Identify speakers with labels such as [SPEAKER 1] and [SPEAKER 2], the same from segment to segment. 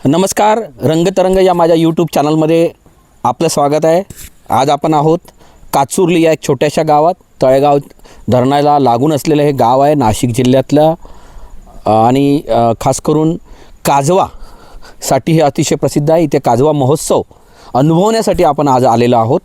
[SPEAKER 1] नमस्कार, रंगतरंग या माझ्या यूट्यूब चॅनलमध्ये आपलं स्वागत आहे. आज आपण आहोत काचुर्ली या एक छोट्याशा गावात. तळेगाव धरणाला लागून असलेलं हे गाव आहे नाशिक जिल्ह्यातलं आणि खास करून काजवासाठी हे अतिशय प्रसिद्ध आहे. इथे काजवा महोत्सव अनुभवण्यासाठी आपण आज आलेलो आहोत.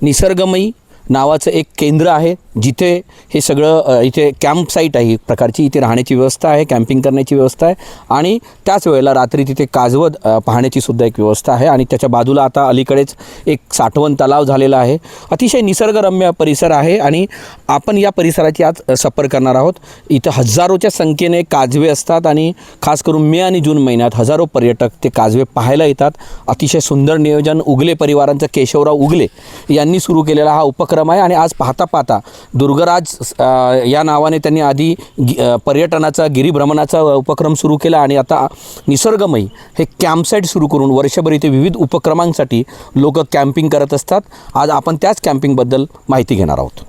[SPEAKER 1] निसर्गमयी नावाचं एक केंद्र आहे जिथे हे सगळं इथे कॅम्प साईट आहे एक प्रकारची. इथे राहण्याची व्यवस्था आहे, कॅम्पिंग करण्याची व्यवस्था आहे आणि त्याच वेळेला रात्री तिथे काजवत पाहण्याची सुद्धा एक व्यवस्था आहे. आणि त्याच्या बाजूला आता अलीकडेच एक साठवण तलाव झालेला आहे. अतिशय निसर्गरम्य परिसर आहे आणि आपण या परिसराची आज सफर करणार आहोत. इथं हजारोच्या संख्येने काजवे असतात आणि खास करून मे आणि जून महिन्यात हजारो पर्यटक ते काजवे पाहायला येतात. अतिशय सुंदर नियोजन उगले परिवारांचं केशवराव उगले यांनी सुरू केलेला हा उपक्रम आहे. आणि आज पाहता पाहता दुर्गराज या नावाने त्यांनी आधी पर्यटनाचा गिरीभ्रमणाचा उपक्रम सुरू केला आणि आता निसर्गमयी हे कॅम्पसाईट सुरू करून वर्षभर इथे विविध उपक्रमांसाठी लोक कॅम्पिंग करत असतात. आज आपण त्याच कॅम्पिंगबद्दल माहिती घेणार आहोत.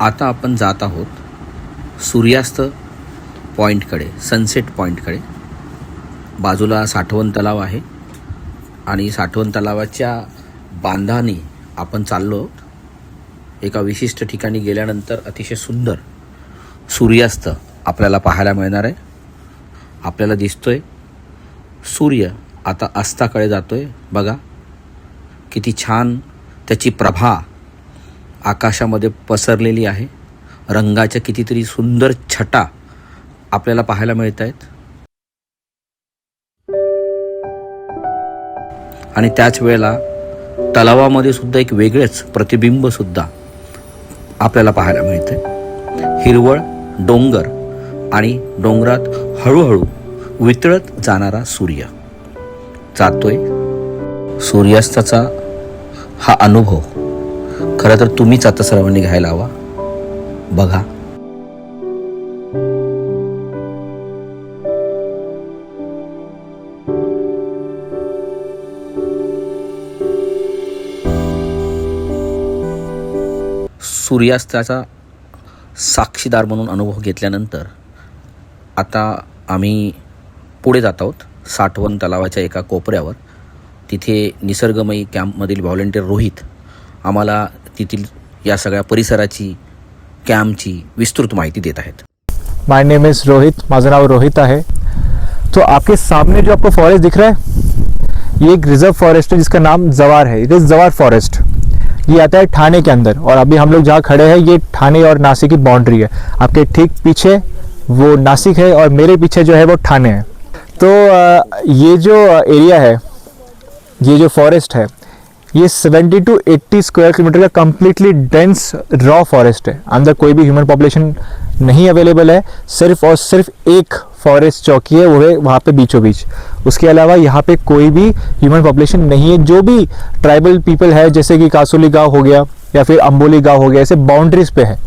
[SPEAKER 1] आता आपण जात आहोत सूर्यास्त पॉईंटकडे, सनसेट पॉईंटकडे. बाजूला साठवण तलाव आहे आणि साठवण तलावाच्या बांधाने आपण चाललो आहोत. एका विशिष्ट ठिकाणी गेल्यानंतर अतिशय सुंदर सूर्यास्त आपल्याला पाहायला मिळणार आहे. आपल्याला दिसतोय सूर्य आता अस्ताकडे जातोय. बघा किती छान त्याची प्रभा आकाशामध्ये पसरलेली आहे. रंगाच्या कितीतरी सुंदर छटा आपल्याला पाहायला मिळत आहेत. आणि त्याच वेळेला तलावामध्ये सुद्धा एक वेगळेच प्रतिबिंब सुद्धा आपल्याला पाहायला मिळते. हिरवळ डोंगर आणि डोंगरात हळूहळू वितळत जाणारा सूर्य जातोय. सूर्यास्ताचा हा अनुभव खरं तर तुम्हीच आता सर्वांनी घ्यायला हवा. बघा सूर्यास्ताचा साक्षीदार म्हणून अनुभव घेतल्यानंतर आता आम्ही पुढे जात आहोत साठवण तलावाच्या एका कोपऱ्यावर. तिथे निसर्गमयी कॅम्पमधील व्हॉलंटियर रोहित आम्हाला तिथील या सगळ्या परिसराची कॅम्पची विस्तृत माहिती देत आहेत.
[SPEAKER 2] माय नेम इज़ रोहित, माझं नाव रोहित है. तो आपके सामने जो आपको फॉरेस्ट दिख रहा है ये एक रिजर्व फॉरेस्ट है जिसका नाम जवार है. इट इज़ जवार फॉरेस्ट. ये आता है ठाणे के अंदर और अभी हम लोग जहाँ खड़े हैं ये ठाणे और नासिक की बाउंड्री है. आपके ठीक पीछे वो नासिक है और मेरे पीछे जो है वो ठाणे है. तो ये जो एरिया है, ये जो फॉरेस्ट है, ये 70 to 80 स्क्वायर किलोमीटर का कम्प्लीटली डेंस रॉ फॉरेस्ट है. अंदर कोई भी ह्यूमन पॉपुलेशन नहीं अवेलेबल है. सिर्फ और सिर्फ एक फॉरेस्ट चौकी है, वो है वहाँ पे बीचों बीच. उसके अलावा यहाँ पे कोई भी ह्यूमन पॉपुलेशन नहीं है. जो भी ट्राइबल पीपल है जैसे कि कासोली गांव हो गया या फिर अम्बोली गांव हो गया, ऐसे बाउंड्रीज पे है.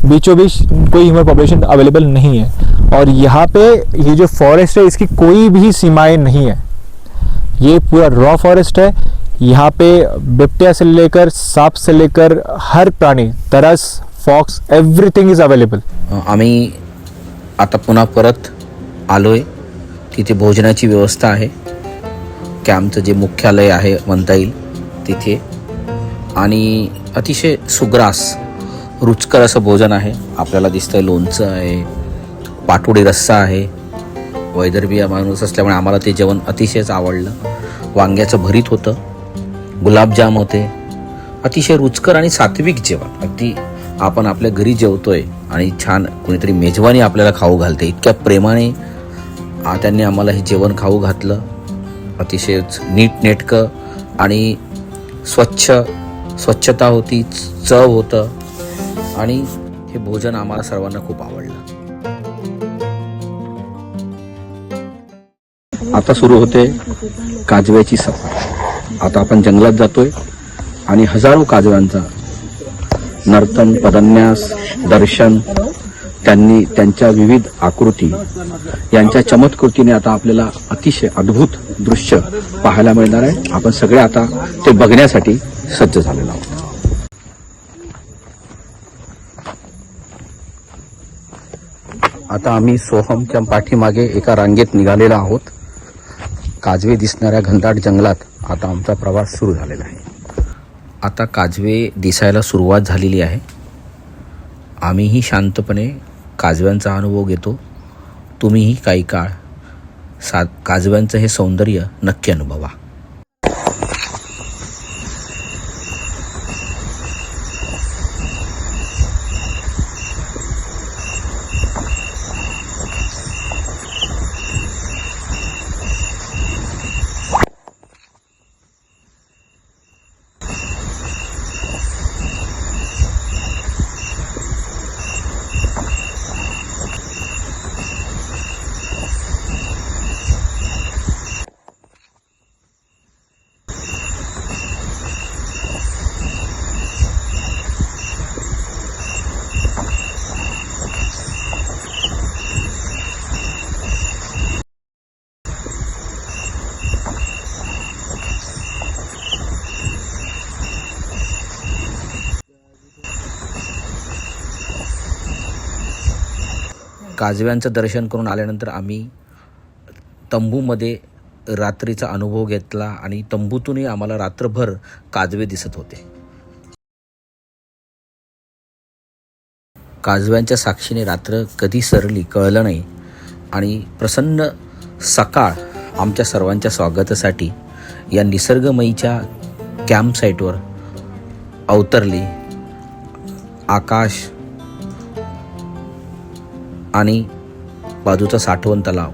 [SPEAKER 2] बीचों बीच कोई ह्यूमन पॉपुलेशन अवेलेबल नहीं है. और यहाँ पे ये जो फॉरेस्ट है इसकी कोई भी सीमाएँ नहीं है. ये पूरा रॉ फॉरेस्ट है. यहाँ पे बिबट्या से लेकर सांप से लेकर हर प्राणी, तरस, फॉक्स, एव्हरीथिंग इज अवेलेबल.
[SPEAKER 1] आम्ही आता पुन्हा परत आलोय. तिथे भोजनाची व्यवस्था आहे. कॅम्पचं जे मुख्यालय आहे म्हणता येईल तिथे आणि अतिशय सुग्रास रुचकर असं भोजन आहे. आपल्याला दिसतंय लोणचं आहे, पाटोडी रस्सा आहे. वैदर्भीय माणूस असल्यामुळे आम्हाला ते जेवण अतिशयच आवडलं. वांग्याचं भरीत होतं, गुलाबजाम होते. अतिशय रुचकर आणि सात्विक जेवण. अगदी आपण आपल्या घरी जेवतोय आणि छान कोणीतरी मेजवानी आपल्याला खाऊ घालते, इतक्या प्रेमाने त्यांनी आम्हाला हे जेवण खाऊ घातलं. अतिशय नीटनेटकं आणि स्वच्छता होती, चव होतं आणि हे भोजन आम्हाला सर्वांना खूप आवडलं. आता सुरू होते काजव्याची सफर. आता आपण जंगलात जातोय आणि हजारो काजव्यांचा नर्तन, पदन्यास, दर्शन, त्यांनी त्यांच्या विविध आकृती यांच्या चमत्कृतीने आता आपल्याला अतिशय अद्भुत दृश्य पाहायला मिळणार आहे. आपण सगळे आता ते बघण्यासाठी सज्ज झालेलो आहोत. आता आम्ही सोहमच्या पाठीमागे एका रांगेत निघालेलो आहोत. काजवे दिसणाऱ्या घनदाट जंगलात आता आमचा प्रवास सुरू झालेला आहे. आता काजवे दिसायला सुरुवात झालेली आहे. आम्हीही शांतपणे काजव्यांचा अनुभव घेतो. तुम्हीही काही काळ काजव्यांचं हे सौंदर्य नक्की अनुभवा. काजव्यांचं दर्शन करून आल्यानंतर आम्ही तंबूमध्ये रात्रीचा अनुभव घेतला आणि तंबूतूनही आम्हाला रात्रभर काजवे दिसत होते. काजव्यांच्या साक्षीने रात्र कधी सरली कळलं नाही आणि प्रसन्न सकाळ आमच्या सर्वांच्या स्वागतासाठी या निसर्गमयीच्या कॅम्पसाईटवर अवतरली. आकाश आणि बाजूचा साठवण तलाव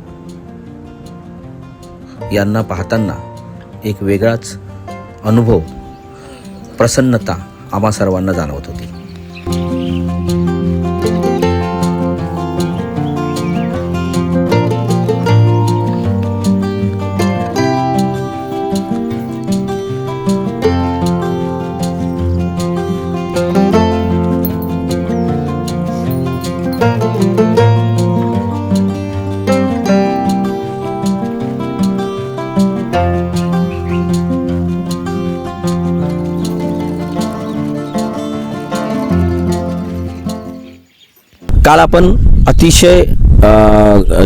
[SPEAKER 1] यांना पाहताना एक वेगळाच अनुभव, प्रसन्नता आम्हा सर्वांना जाणवत होती. काल आपण अतिशय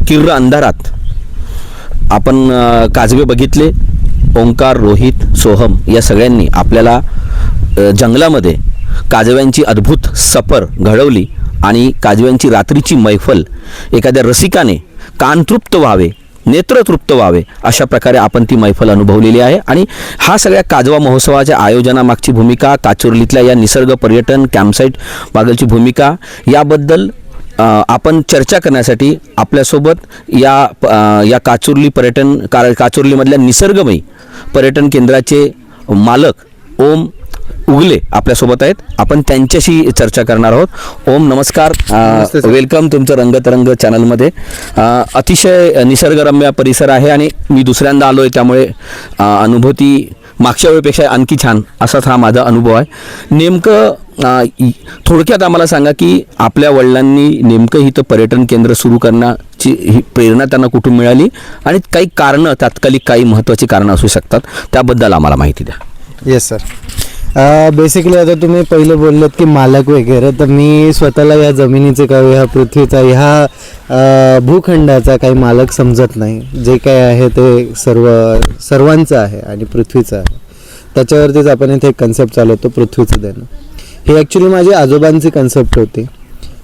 [SPEAKER 1] किर्र अंधारात आपण काजवे बघितले. ओंकार, रोहित, सोहम या सगळ्यांनी आपल्याला जंगलामध्ये काजव्यांची अद्भुत सफर घडवली आणि काजव्यांची रात्रीची मैफल एखाद्या रसिकाने कानतृप्त व्हावे, नेत्रतृप्त व्हावे अशा प्रकारे आपण ती मैफल अनुभवलेली आहे. आणि हा सगळ्या काजवा महोत्सवाच्या आयोजनामागची भूमिका, काचुर्लीतल्या या निसर्ग पर्यटन कॅम्पसाईट मागलची भूमिका याबद्दल आपण चर्चा करण्यासाठी आपल्यासोबत या काचुर्ली काचुर्लीमधल्या निसर्गमयी पर्यटन केंद्राचे मालक ओम उगले आपल्यासोबत आहेत. आपण त्यांच्याशी चर्चा करणार आहोत. ओम, नमस्कार. वेलकम तुमचं रंगतरंग चॅनलमध्ये. अतिशय निसर्गरम्य परिसर आहे आणि मी दुसऱ्यांदा आलो आहे, त्यामुळे अनुभूती मागच्या वेळेपेक्षा आणखी छान असाच हा माझा अनुभव आहे. नेमकं थोडक्यात आम्हाला सांगा की आपल्या वडिलांनी नेमकं इथं पर्यटन केंद्र सुरू करण्याची ही प्रेरणा त्यांना कुठून मिळाली आणि काही कारणं, तात्कालिक काही महत्त्वाची कारणं असू शकतात, त्याबद्दल आम्हाला माहिती द्या.
[SPEAKER 3] Yes sir. बेसिकली आता तुम्ही पहिले बोललात की मालक वगैरे, तर मी स्वतःला या जमिनीचे काय, ह्या पृथ्वीचा, ह्या भूखंडाचा काही मालक समजत नाही. जे काय आहे ते सर्वांचं आहे आणि पृथ्वीचं आहे. त्याच्यावरतीच आपण इथे एक कन्सेप्ट चालवतो, पृथ्वीचं देणं. ही ॲक्च्युली माझी आजोबांची कन्सेप्ट होती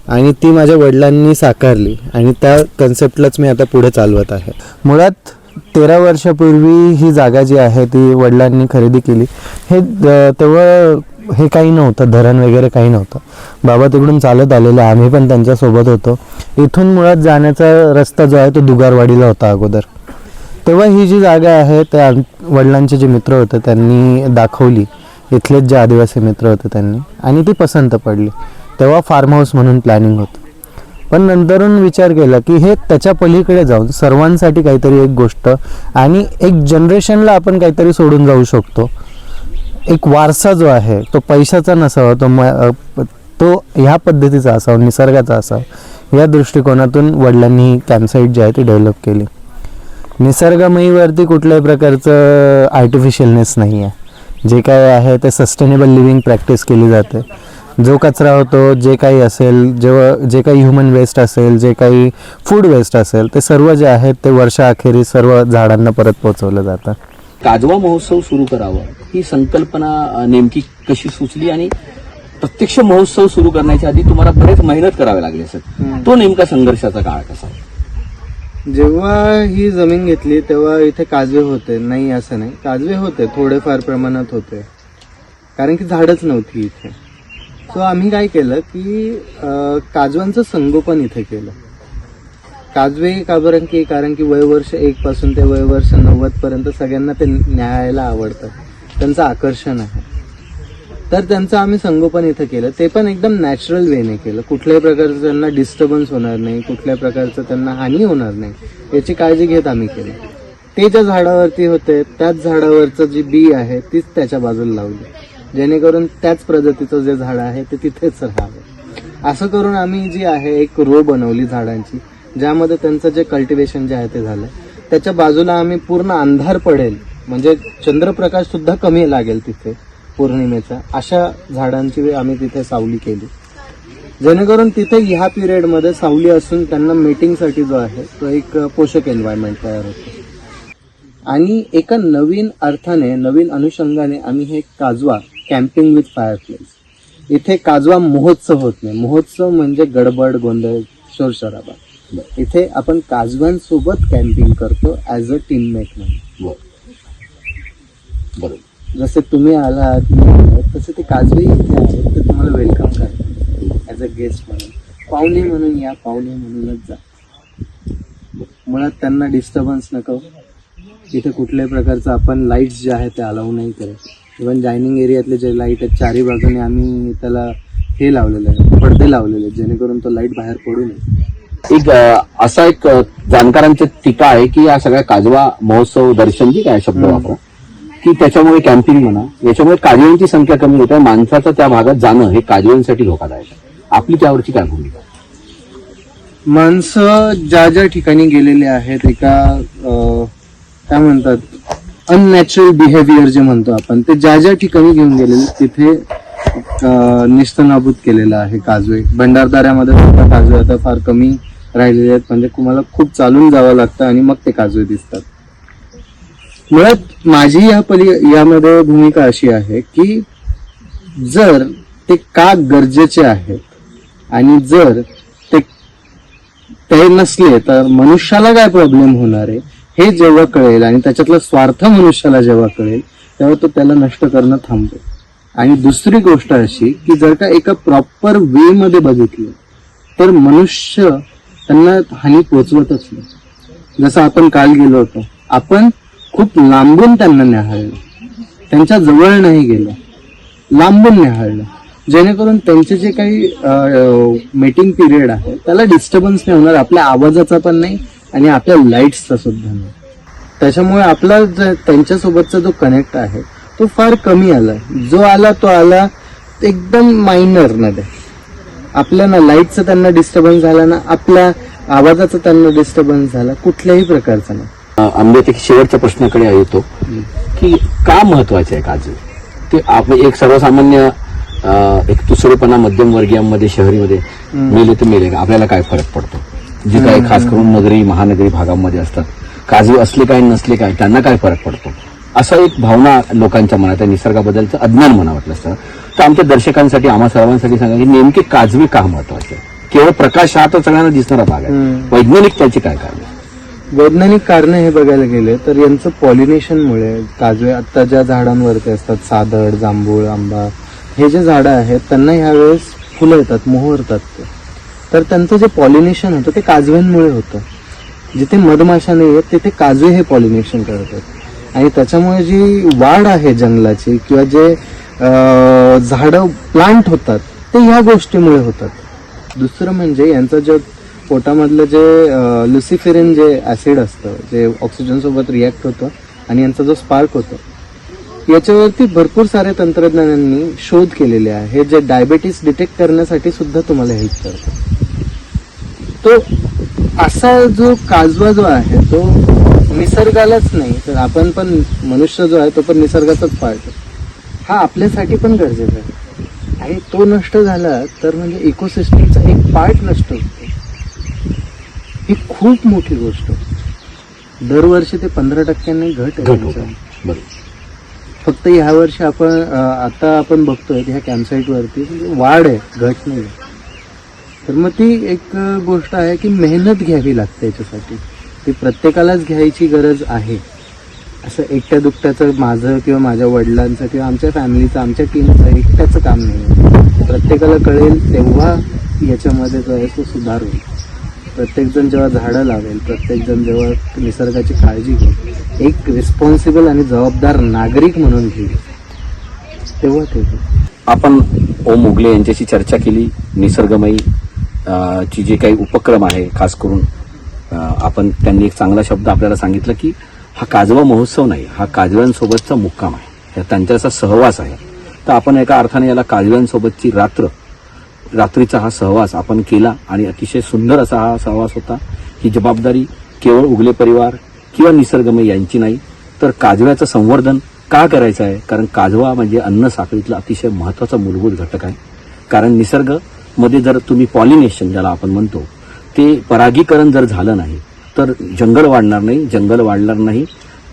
[SPEAKER 3] आणि ती माझ्या वडिलांनी साकारली आणि त्या कन्सेप्टलाच मी आता पुढे चालवत आहे. मुळात 13 वर्षापूर्वी ही जागा जी आहे ती वडिलांनी खरेदी केली. तेव्हा हे काही नव्हतं, धरण वगैरे काही नव्हतं. बाबा तिकडून चालत आलेले, आम्ही पण त्यांच्यासोबत होतो. इथून मुळात जाण्याचा रस्ता जो आहे तो दुगारवाडीला होता अगोदर. तेव्हा ही जी जागा आहे त्या वडिलांचे जे मित्र होते त्यांनी दाखवली, इथलेच जे आदिवासी मित्र होते त्यांनी, आणि ती पसंत पडली. तेव्हा फार्म हाऊस म्हणून प्लॅनिंग होतं. पण नंतरून विचार केला की हे त्याच्या पलीकडे जाऊन सर्वांसाठी काहीतरी एक गोष्ट आणि एक जनरेशनला आपण काहीतरी सोडून जाऊ शकतो. एक वारसा जो आहे तो पैशाचा नसावा, तो ह्या पद्धतीचा असावा, निसर्गाचा असावा. या दृष्टिकोनातून वडिलांनी कॅम्पसाईट जी आहे ती डेव्हलप केली. निसर्गमयीवरती कुठल्याही प्रकारचं आर्टिफिशियलनेस नाही आहे. जे काय आहे ते सस्टेनेबल लिव्हिंग प्रॅक्टिस केली जाते. जो कचरा होतो, जे काही असेल, जे काही ह्युमन वेस्ट असेल, जे काही फूड वेस्ट असेल, ते सर्व जे आहेत ते वर्षाअखेरीस सर्व झाडांना परत पोहोचवलं जातं.
[SPEAKER 1] काजवा महोत्सव सुरू करावा ही संकल्पना नेमकी कशी सुचली आणि प्रत्यक्ष महोत्सव सुरू करण्याच्या आधी तुम्हाला बरेच मेहनत करावी लागली असेल, तो नेमका संघर्षाचा काळ कसा?
[SPEAKER 3] जेव्हा ही जमीन घेतली तेव्हा इथे काजवे होते, नाही असं नाही, काजवे होते, थोडेफार प्रमाणात होते, कारण की झाडच नव्हती इथे. सो आम्ही काय केलं की काजवांचं संगोपन इथे केलं. काजवे कारण की वयवर्ष 1 पासून ते वयवर्ष 90 पर्यंत सगळ्यांना ते न्यायला आवडतं, त्यांचं आकर्षण आहे. तर त्यांचं आम्ही संगोपन इथं केलं, ते पण एकदम नॅचरल वेने केलं. कुठल्याही प्रकारचं त्यांना डिस्टर्बन्स होणार नाही, कुठल्याही प्रकारचं त्यांना हानी होणार नाही याची काळजी घेत आम्ही केली. ते ज्या झाडावरती होते त्याच झाडावरचं जी बी आहे तीच त्याच्या बाजूला लावली, जेणेकरून त्याच प्रजातीचं जे झाड आहे ते तिथेच राहावं. असं करून आम्ही जी आहे एक रो बनवली झाडांची, ज्यामध्ये त्यांचं जे कल्टिवेशन जे आहे ते झालं. त्याच्या बाजूला आम्ही पूर्ण अंधार पडेल, म्हणजे चंद्रप्रकाश सुद्धा कमी लागेल तिथे पौर्णिमेचा, अशा झाडांची आम्ही तिथे सावली केली, जेणेकरून तिथे ह्या पिरियडमध्ये सावली असून त्यांना मीटिंगसाठी जो आहे तो एक पोषक एन्व्हायरमेंट तयार होतो. आणि एका नवीन अर्थाने, नवीन अनुषंगाने आम्ही हे काजवा कॅम्पिंग विथ फायरप्लेस, इथे काजवा महोत्सव होत नाही. महोत्सव म्हणजे गडबड, गोंधळ, शोरशराबा. इथे आपण काजव्यांसोबत कॅम्पिंग करतो ॲज अ टीममेट म्हणून.
[SPEAKER 1] बरोबर.
[SPEAKER 3] जसे तुम्ही आलात, मी आलात, तसे ते काजवे इथे आहेत, ते तुम्हाला वेलकम करतात ॲज अ गेस्ट म्हणून. पाहुणे म्हणून या, पाहुणे म्हणूनच जा. मुळात त्यांना डिस्टर्बन्स नको. इथे कुठल्याही प्रकारचं आपण लाईट्स जे आहेत ते अलाऊ नाही करत. इव्हन डायनिंग एरियातले जे लाईट आहेत चारही बाजूने आम्ही त्याला हे लावलेलं आहे, पडदे लावलेले आहेत, जेणेकरून तो लाईट बाहेर पडू नये.
[SPEAKER 1] एक असा एक जाणकारांची टीका आहे की या सगळ्या काजवा महोत्सव दर्शन जी काय शब्द वापरा, की त्याच्यामुळे कॅम्पिंग म्हणा, याच्यामुळे काजव्यांची संख्या कमी होते, माणसाचं त्या भागात जाणं हे काजव्यांसाठी धोकादायक आहे. आपली त्यावरची काय भूमिका?
[SPEAKER 3] माणसं ज्या ज्या ठिकाणी गेलेले आहेत, एका काय म्हणतात अननॅचरल बिहेवियर जे म्हणतो आपण, ते ज्या ज्या ठिकाणी घेऊन गेलेले तिथे निस्तनाबूत केलेलं आहे काजवे. भंडारदाऱ्यामध्ये सुद्धा काजवे आता फार कमी राहिलेले आहेत, म्हणजे तुम्हाला खूप चालून जावं लागतं आणि मग ते काजवे दिसतात. मुळात माझी यामध्ये भूमिका अशी आहे की जर ते का गरजेचे आहेत आणि जर ते नसले तर मनुष्याला काय प्रॉब्लेम होणार आहे हे जेव्हा कळेल आणि त्याच्यातला स्वार्थ मनुष्याला जेव्हा कळेल तेव्हा तो त्याला नष्ट करणं थांबवेल. आणि दुसरी गोष्ट अशी की जर का एका प्रॉपर वे मध्ये बघितलं तर मनुष्य त्यांना हानी पोचवतच नाही. जसं आपण काल गेलो होतो, आपण खूप लांबून त्यांना न्याहाळलं, त्यांच्या जवळ नाही गेलो, लांबून न्याहाळलं, जेणेकरून त्यांचे जे काही मीटिंग पिरियड आहे त्याला डिस्टर्बन्स नाही होणार, आपल्या आवाजाचा पण नाही आणि आपल्या लाईट्सचा सुद्धा नाही. त्याच्यामुळे आपला त्यांच्यासोबतचा जो कनेक्ट आहे तो फार कमी आला. जो आला तो आला एकदम मायनर मध्ये. आपल्या ना लाईटचा त्यांना डिस्टर्बन्स झाला ना आपल्या आवाजाचा त्यांना डिस्टर्बन्स झाला, कुठल्याही प्रकारचा नाही.
[SPEAKER 1] आम्ही एक शेवटच्या प्रश्नाकडे येतो की का महत्वाचे आहे काजवे? ते आपण एक सर्वसामान्य एक तुसडेपणा मध्यमवर्गीयांमध्ये, शहरीमध्ये मेले तर मेले, आपल्याला काय फरक पडतो? जे काही खास करून नगरी, महानगरी भागांमध्ये असतात, काजवे असले काय नसले काय, त्यांना काय फरक पडतो? असा एक भावना लोकांच्या मनात आहे निसर्गाबद्दलचं अज्ञान म्हणा वाटलं असतं. तर आमच्या दर्शकांसाठी आम्हा सर्वांसाठी सांगा की नेमके काजवे का महत्वाचे आहे? केवळ प्रकाश हा तर सगळ्यांना दिसणारा भाग आहे, वैज्ञानिक त्याची काय कारण आहे?
[SPEAKER 3] वैज्ञानिक कारण हे बघायला गेले तर यांचं पॉलिनेशनमुळे काजवे आता ज्या झाडांवरती असतात, सादड, जांभूळ, आंबा, हे जे झाडं आहेत त्यांना ह्यावेळेस फुलं येतात, मोहरतात ते. तर त्यांचं जे पॉलिनेशन होतं ते काजव्यांमुळे होतं. जिथे मधमाशा नाही आहेत तिथे काजवे हे पॉलिनेशन करतात आणि त्याच्यामुळे जी वाढ आहे जंगलाची किंवा जे झाडं प्लांट होतात ते ह्या गोष्टीमुळे होतात. दुसरं म्हणजे यांचं जे पोटामधलं जे लुसिफेरिन जे ऍसिड असतं जे ऑक्सिजन सोबत रिॲक्ट होतं आणि यांचा जो स्पार्क होतो याच्यावरती भरपूर सारे तंत्रज्ञानांनी शोध केलेले आहे. हे जे डायबेटीस डिटेक्ट करण्यासाठी सुद्धा तुम्हाला हेल्प करतं. तो असा जो काजवा जो आहे तो निसर्गालाच नाही तर आपण पण मनुष्य जो आहे तो पण निसर्गाचाच पार्ट आहे. हा आपल्यासाठी पण गरजेचा आहे आणि तो नष्ट झाला तर म्हणजे इकोसिस्टमचा एक पार्ट नष्ट होतो. ही खूप मोठी गोष्ट. दरवर्षी ते 15% घट आहे. फक्त ह्या वर्षी आता आपण बघतोय ह्या कॅम्पसाईट वरती वाढ आहे, घट नाही. तर मग ती एक गोष्ट आहे की मेहनत घ्यावी लागते याच्यासाठी. ती प्रत्येकालाच घ्यायची गरज आहे. असं एकट्या दुकट्याचं माझं किंवा माझ्या वडिलांचं किंवा आमच्या फॅमिलीचं, आमच्या टीमचं एकट्याचं काम नाही. प्रत्येकाला कळेल तेव्हा याच्यामध्ये जो आहे तो सुधार होईल. प्रत्येकजण जेव्हा झाडं लावेल, प्रत्येकजण जेव्हा निसर्गाची काळजी घेईल, एक रिस्पॉन्सिबल आणि जबाबदार नागरिक म्हणून घेईल, तेव्हा ते होईल.
[SPEAKER 1] आपण ओम उगले यांच्याशी चर्चा केली. निसर्गमयी ची जे काही उपक्रम आहे, खास करून त्यांनी एक चांगला शब्द आपल्याला सांगितलं की हा काजवा महोत्सव नाही, हा काजव्यांसोबतचा मुक्काम आहे, त्यांच्याचा सहवास आहे. तर आपण एका अर्थाने याला काजव्यांसोबतची रात्रीचा हा सहवास आपण केला आणि अतिशय सुंदर असा हा सहवास होता. ही जबाबदारी केवळ उगले परिवार किंवा निसर्गमय यांची नाही तर काजव्याचं संवर्धन का करायचं आहे? कारण काजवा म्हणजे अन्न साखळीतला अतिशय महत्त्वाचा मूलभूत घटक आहे. कारण निसर्गमध्ये जर तुम्ही पॉलिनेशन ज्याला आपण म्हणतो ते परागीकरण जर झालं नाही तर जंगल वाढणार नाही, जंगल वाढणार नाही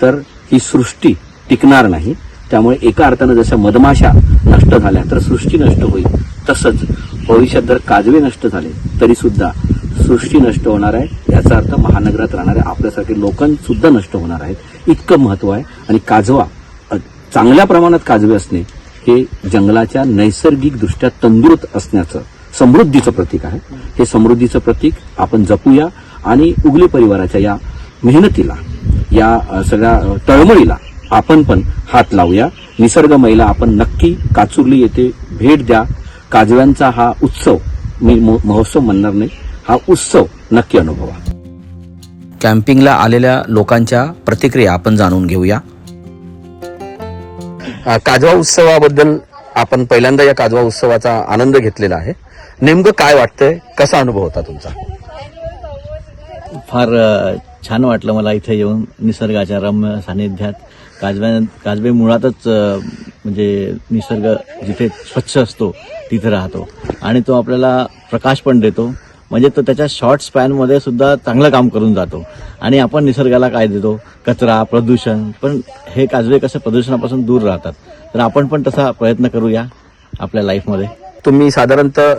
[SPEAKER 1] तर ही सृष्टी टिकणार नाही. त्यामुळे एका अर्थानं जशा मधमाशा नष्ट झाल्या तर सृष्टी नष्ट होईल, तसंच भविष्यात जर काजवे नष्ट झाले तरी सुद्धा सृष्टी नष्ट होणार आहे. याचा अर्थ महानगरात राहणाऱ्या आपल्यासारखे लोकांसुद्धा नष्ट होणार आहेत. इतकं महत्त्व आहे. आणि काजवा, चांगल्या प्रमाणात काजवे असणे हे जंगलाच्या नैसर्गिकदृष्ट्या तंदुरुस्त असण्याचं, समृद्धीचं प्रतीक आहे. हे समृद्धीचं प्रतीक आपण जपूया आणि उगले परिवाराच्या या मेहनतीला, या सगळ्या तळमळीला आपण पण हात लावूया. निसर्गमयीला आपण नक्की काचुर्ली येथे भेट द्या. काजव्यांचा हा उत्सव, मी महोत्सव म्हणणार नाही, हा उत्सव नक्की अनुभवा. कॅम्पिंगला आलेल्या लोकांच्या प्रतिक्रिया आपण जाणून घेऊया. काजवा उत्सवाबद्दल आपण पहिल्यांदा या काजवा उत्सवाचा आनंद घेतलेला आहे. नेमकं काय वाटतंय, कसा अनुभव होता तुमचा?
[SPEAKER 4] फार छान वाटलं मला इथे येऊन निसर्गाच्या रम्य सानिध्यात. काजवे मुळातच म्हणजे निसर्ग जिथे स्वच्छ असतो तिथे राहतो आणि तो आपल्याला प्रकाश पण देतो. म्हणजे तो त्याच्या शॉर्ट स्पॅनमध्ये सुद्धा चांगलं काम करून जातो. आणि आपण निसर्गाला काय देतो? कचरा, प्रदूषण. पण हे काजवे कसं प्रदूषणापासून दूर राहतात. तर आपण पण तसा प्रयत्न करूया आपल्या लाईफमध्ये.
[SPEAKER 1] तुम्ही साधारणतः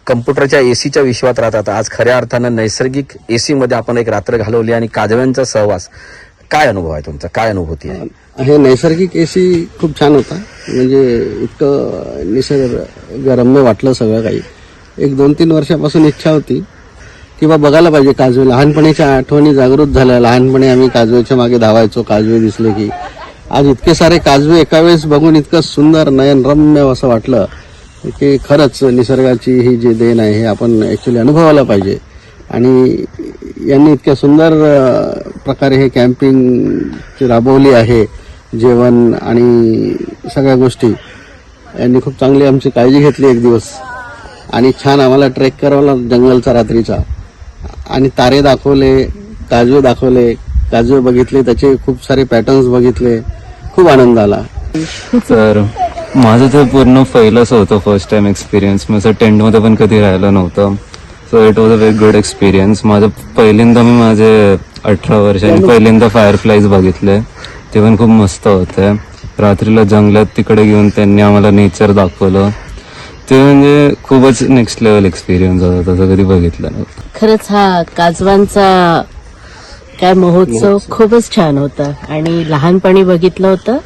[SPEAKER 1] कम्प्युटरच्या एसीच्या विश्वात राहतात. आज खऱ्या अर्थानं नैसर्गिक एसी मध्ये आपण एक रात्र घालवली आणि काजव्यांचा सहवास. काय अनुभव आहे तुमचा, काय अनुभूती आहे?
[SPEAKER 5] हे नैसर्गिक एसी खूप छान होता. म्हणजे इतकं निसर्गरम्य वाटलं सगळं काही. एक 2-3 वर्षापासून इच्छा होती की बघायला पाहिजे काजवे. लहानपणीच्या आठवणी जागृत झाल्या. लहानपणी आम्ही काजवेच्या मागे धावायचो, काजवे दिसले की. आज इतके सारे काजवे एका वेळेस बघून इतकं सुंदर नयनरम्य असं वाटलं की खरंच निसर्गाची ही जी देण आहे हे आपण ॲक्च्युली अनुभवायला पाहिजे. आणि यांनी इतक्या सुंदर प्रकारे हे कॅम्पिंग राबवली आहे. जेवण आणि सगळ्या गोष्टी यांनी खूप चांगली आमची काळजी घेतली एक दिवस. आणि छान आम्हाला ट्रेक करावला जंगलचा रात्रीचा. आणि तारे दाखवले, काजवे दाखवले, काजवे बघितले, त्याचे खूप सारे पॅटर्न्स बघितले. खूप आनंद आला.
[SPEAKER 6] तर माझं तर पूर्ण पहिलंच होतं, फर्स्ट टाइम एक्सपिरियन्स. मी असं टेंटमध्ये पण कधी राहिलं नव्हतं. So it was a very good experience. माझं पहिल्यांदा मी माझे 18 वर्षांनी पहिल्यांदा फायरफ्लाईज बघितले. ते पण खूप मस्त होतं. रात्रीला जंगलात तिकडे घेऊन त्यांनी आम्हाला नेचर दाखवलं. ते म्हणजे खूपच नेक्स्ट लेवल एक्सपिरियन्स होता, तसं कधी बघितलं नव्हतं.
[SPEAKER 7] खरंच हा काजवांचा काय महोत्सव खूपच छान होता आणि लहानपणी बघितलं होतं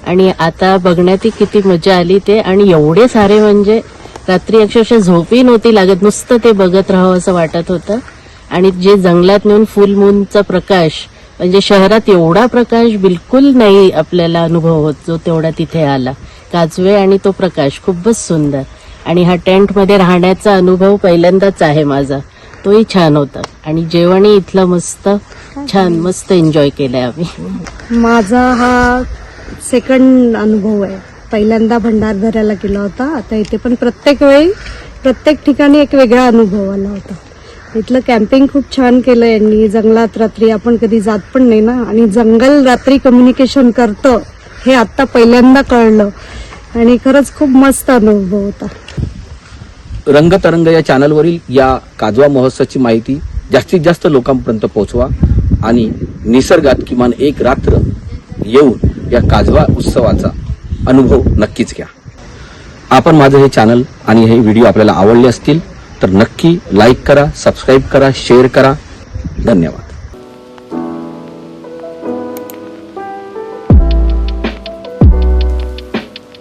[SPEAKER 7] आणि आता बघण्यात किती मजा आली ते. आणि एवढे सारे म्हणजे रात्री अक्षरशः झोपही नव्हती लागत, नुसतं ते बघत राहावं असं वाटत होतं. आणि जे जंगलात नेऊन फुल मूनचा प्रकाश, म्हणजे शहरात एवढा प्रकाश बिलकुल नाही आपल्याला अनुभव होत जो तेवढा तिथे आला. काजवे आणि तो प्रकाश खूपच सुंदर. आणि हा टेंटमध्ये राहण्याचा अनुभव पहिल्यांदाच आहे माझा, तोही छान होता. आणि जेवणही इथलं मस्त छान मस्त एन्जॉय केलंय आम्ही.
[SPEAKER 8] माझा हा सेकंड अनुभव आहे. पहिल्यांदा भंडारदऱ्याला केला होता, आता इथे पण प्रत्येक वेळी प्रत्येक ठिकाणी एक वेगळा अनुभव आला होता. इथलं कॅम्पिंग खूप छान केलं यांनी. जंगलात रात्री आपण कधी जात पण नाही ना, आणि जंगल रात्री कम्युनिकेशन करतं हे आता पहिल्यांदा कळलं आणि खरंच खूप मस्त अनुभव होता.
[SPEAKER 1] रंगतरंग या चॅनलवरील या काजवा महोत्सवाची माहिती जास्तीत जास्त लोकांपर्यंत पोहोचवा आणि निसर्गात किमान एक रात्र येऊन या काजवा उत्सवाचा अनुभव नक्कीच घ्या. आपण माझं हे चॅनल आणि हे व्हिडिओ आपल्याला आवडले असतील तर नक्की लाईक करा, सबस्क्राईब करा, शेअर करा. धन्यवाद.